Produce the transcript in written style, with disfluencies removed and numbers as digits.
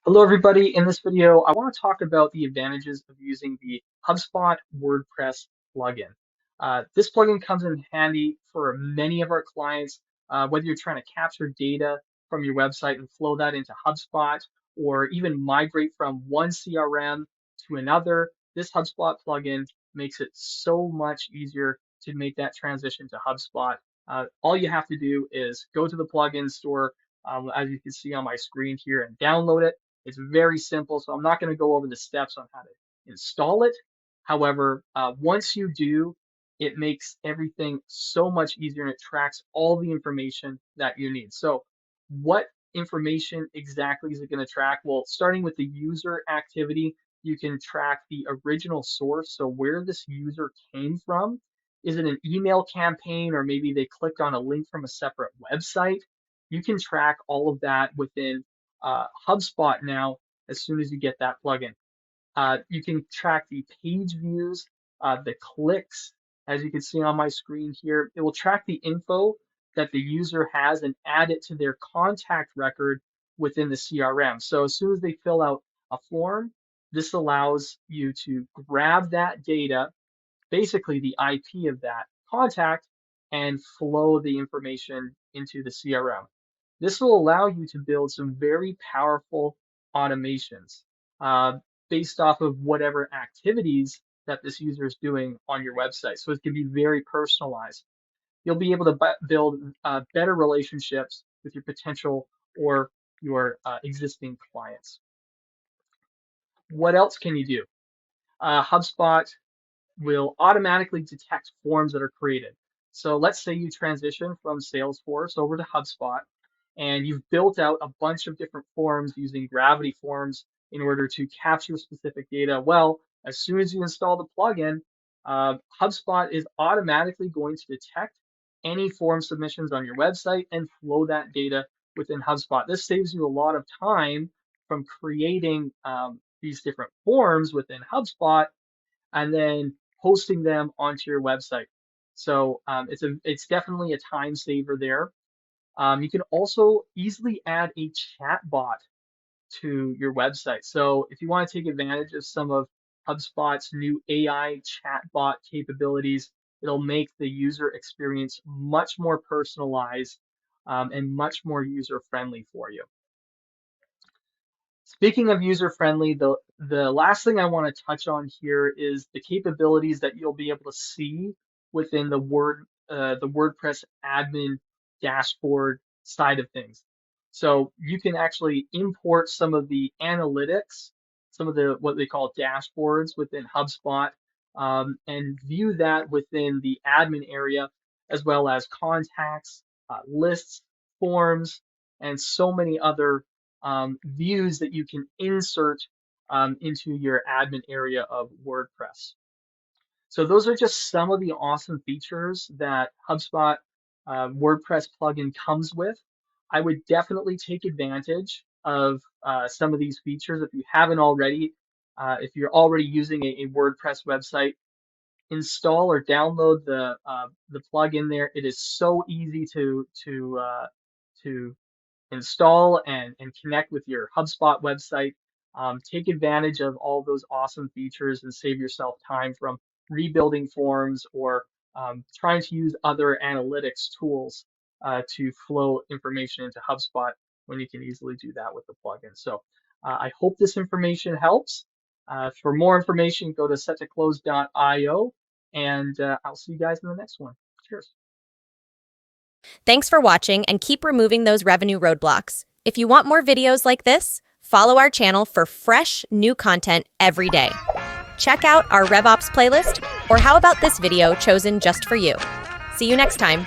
Hello, everybody. In this video, I want to talk about the advantages of using the HubSpot WordPress plugin. This plugin comes in handy for many of our clients, whether you're trying to capture data from your website and flow that into HubSpot, or even migrate from one CRM to another. This HubSpot plugin makes it so much easier to make that transition to HubSpot. All you have to do is go to the plugin store, as you can see on my screen here, and download it. It's very simple, so I'm not going to go over the steps on how to install it. However, once you do, it makes everything so much easier and it tracks all the information that you need. So what information exactly is it going to track? Well, starting with the user activity, you can track the original source, so where this user came from. Is it an email campaign, or maybe they clicked on a link from a separate website? You can track all of that within HubSpot now as soon as you get that plugin. You can track the page views, the clicks, as you can see on my screen here. It will track the info that the user has and add it to their contact record within the CRM. So as soon as they fill out a form, this allows you to grab that data, basically the IP of that contact, and flow the information into the CRM. This will allow you to build some very powerful automations based off of whatever activities that this user is doing on your website. So it can be very personalized. You'll be able to build better relationships with your potential or your existing clients. What else can you do? HubSpot will automatically detect forms that are created. So let's say you transition from Salesforce over to HubSpot, and you've built out a bunch of different forms using Gravity Forms in order to capture specific data. Well, as soon as you install the plugin, HubSpot is automatically going to detect any form submissions on your website and flow that data within HubSpot. This saves you a lot of time from creating these different forms within HubSpot and then posting them onto your website. So it's definitely a time saver there. You can also easily add a chat bot to your website. So if you want to take advantage of some of HubSpot's new AI chatbot capabilities, it'll make the user experience much more personalized and much more user-friendly for you. Speaking of user-friendly, the last thing I want to touch on here is the capabilities that you'll be able to see within the WordPress admin dashboard side of things. So you can actually import some of the analytics, some of the what they call dashboards within HubSpot, and view that within the admin area, as well as contacts, lists, forms, and so many other views that you can insert into your admin area of WordPress. So those are just some of the awesome features that HubSpot WordPress plugin comes with. I would definitely take advantage of some of these features if you haven't already. If you're already using a WordPress website, install or download the plugin there. It is so easy to install and connect with your HubSpot website. Take advantage of all those awesome features and save yourself time from rebuilding forms or trying to use other analytics tools to flow information into HubSpot when you can easily do that with the plugin. So I hope this information helps. For more information, go to settoclose.io, and I'll see you guys in the next one. Cheers. Thanks for watching, and keep removing those revenue roadblocks. If you want more videos like this, follow our channel for fresh, new content every day. Check out our RevOps playlist, or how about this video chosen just for you? See you next time.